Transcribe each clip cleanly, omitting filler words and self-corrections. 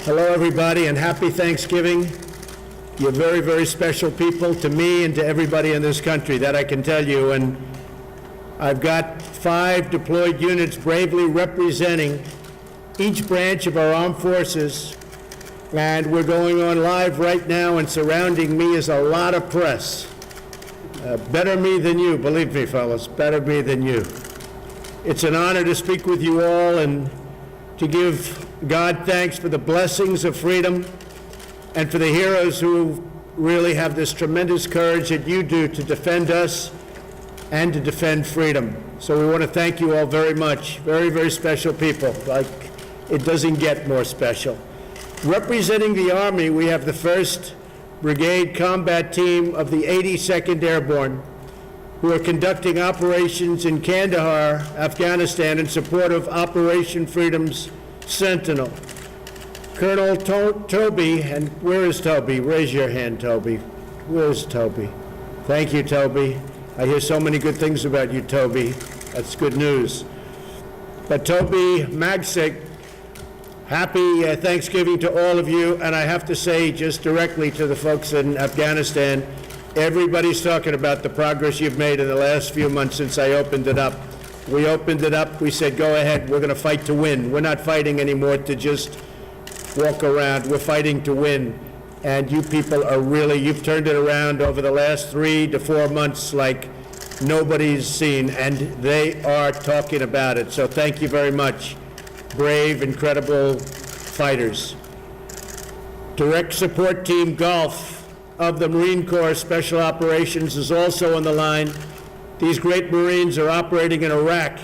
Hello, everybody, and happy Thanksgiving. You're very, very special people to me and to everybody in this country, that I can tell you. And I've got 5 deployed units bravely representing each branch of our armed forces, and we're going on live right now, and surrounding me is a lot of press. Better me than you, believe me, fellas, better me than you. It's an honor to speak with you all and to give God thanks for the blessings of freedom and for the heroes who really have this tremendous courage that you do to defend us and to defend freedom. So we want to thank you all very much. Very, very special people. Like, it doesn't get more special. Representing the Army, we have the 1st Brigade Combat Team of the 82nd Airborne, who are conducting operations in Kandahar, Afghanistan, in support of Operation Freedom's Sentinel. Colonel Toby, and where is Toby? Raise your hand, Toby. Where's Toby? Thank you, Toby. I hear so many good things about you, Toby. That's good news. But Toby Magsik, happy Thanksgiving to all of you, and I have to say just directly to the folks in Afghanistan, everybody's talking about the progress you've made in the last few months since I opened it up. We opened it up, we said, go ahead, we're going to fight to win. We're not fighting anymore to just walk around, we're fighting to win. And you people are really, you've turned it around over the last 3 to 4 months like nobody's seen, and they are talking about it. So thank you very much, brave, incredible fighters. Direct Support Team Gulf of the Marine Corps Special Operations is also on the line. These great Marines are operating in Iraq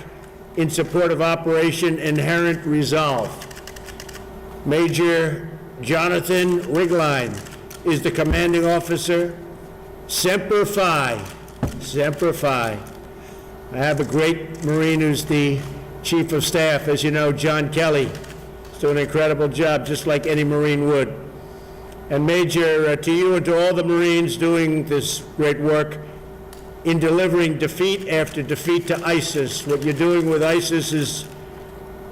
in support of Operation Inherent Resolve. Major Jonathan Rigline is the commanding officer. Semper Fi, Semper Fi. I have a great Marine who's the Chief of Staff, as you know, John Kelly. He's doing an incredible job, just like any Marine would. And Major, to you and to all the Marines doing this great work in delivering defeat after defeat to ISIS. What you're doing with ISIS is,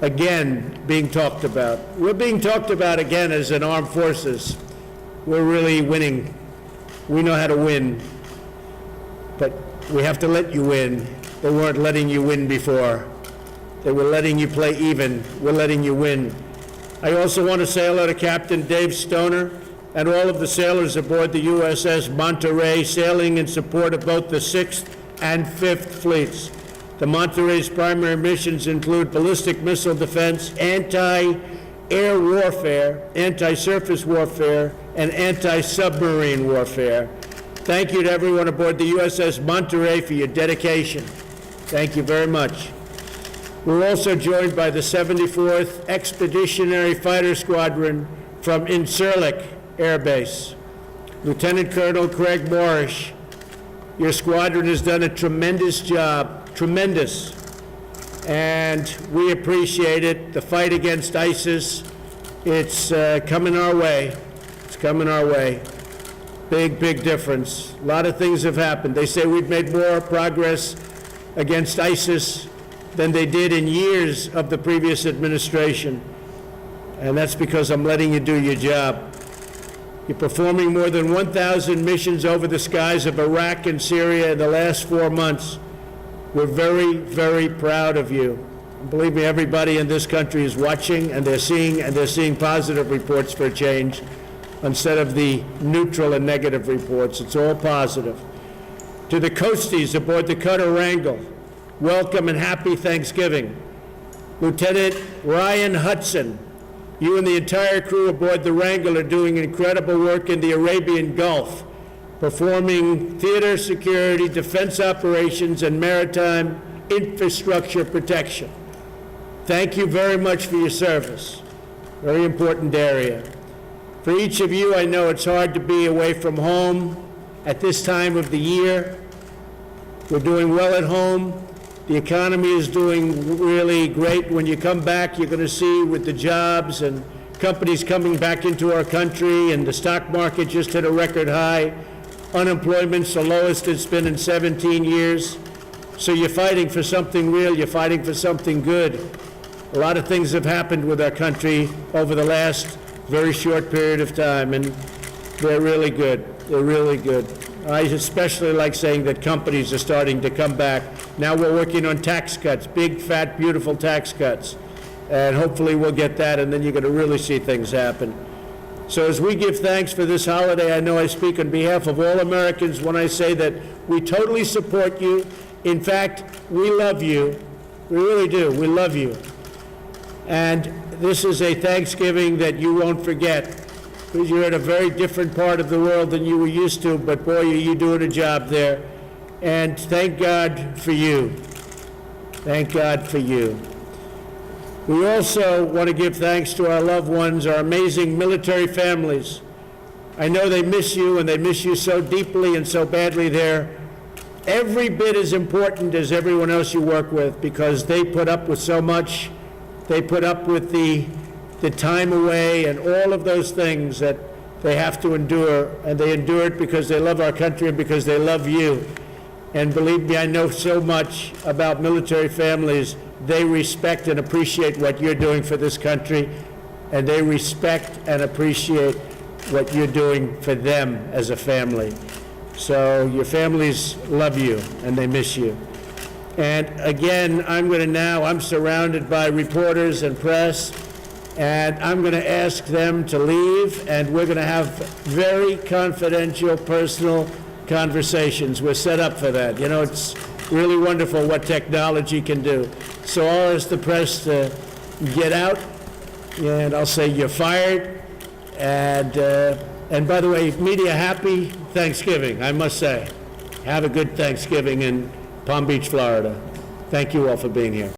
again, being talked about. We're being talked about again as an armed forces. We're really winning. We know how to win. But we have to let you win. They weren't letting you win before. They were letting you play even. We're letting you win. I also want to say hello to Captain Dave Stoner and all of the sailors aboard the USS Monterey, sailing in support of both the 6th and 5th fleets. The Monterey's primary missions include ballistic missile defense, anti-air warfare, anti-surface warfare, and anti-submarine warfare. Thank you to everyone aboard the USS Monterey for your dedication. Thank you very much. We're also joined by the 74th Expeditionary Fighter Squadron from Incirlik Air Base. Lieutenant Colonel Craig Morrish, your squadron has done a tremendous job, tremendous, and we appreciate it. The fight against ISIS, it's coming our way. It's coming our way. Big, big difference. A lot of things have happened. They say we've made more progress against ISIS than they did in years of the previous administration, and that's because I'm letting you do your job. You're performing more than 1,000 missions over the skies of Iraq and Syria in the last 4 months. We're very, very proud of you. Believe me, everybody in this country is watching, and they're seeing positive reports for a change instead of the neutral and negative reports. It's all positive. To the Coasties aboard the Cutter Wrangel, welcome and happy Thanksgiving. Lieutenant Ryan Hudson, you and the entire crew aboard the Wrangel are doing incredible work in the Arabian Gulf, performing theater security, defense operations, and maritime infrastructure protection. Thank you very much for your service. Very important area. For each of you, I know it's hard to be away from home at this time of the year. We're doing well at home. The economy is doing really great. When you come back, you're going to see with the jobs and companies coming back into our country, and the stock market just hit a record high. Unemployment's the lowest it's been in 17 years. So you're fighting for something real. You're fighting for something good. A lot of things have happened with our country over the last very short period of time, and they're really good. They're really good. I especially like saying that companies are starting to come back. Now we're working on tax cuts, big, fat, beautiful tax cuts. And hopefully we'll get that, and then you're going to really see things happen. So as we give thanks for this holiday, I know I speak on behalf of all Americans when I say that we totally support you. In fact, we love you. We really do. We love you. And this is a Thanksgiving that you won't forget, because you're in a very different part of the world than you were used to, but boy, are you doing a job there. And thank God for you. Thank God for you. We also want to give thanks to our loved ones, our amazing military families. I know they miss you, and they miss you so deeply and so badly. They're every bit as important as everyone else you work with, because they put up with so much. They put up with the time away and all of those things that they have to endure, and they endure it because they love our country and because they love you. And believe me, I know so much about military families. They respect and appreciate what you're doing for this country, and they respect and appreciate what you're doing for them as a family. So your families love you, and they miss you. And again, I'm surrounded by reporters and press, and I'm going to ask them to leave, and we're going to have very confidential, personal conversations. We're set up for that. You know, it's really wonderful what technology can do. So I'll ask the press to get out, and I'll say you're fired. And by the way, media, happy Thanksgiving, I must say. Have a good Thanksgiving in Palm Beach, Florida. Thank you all for being here.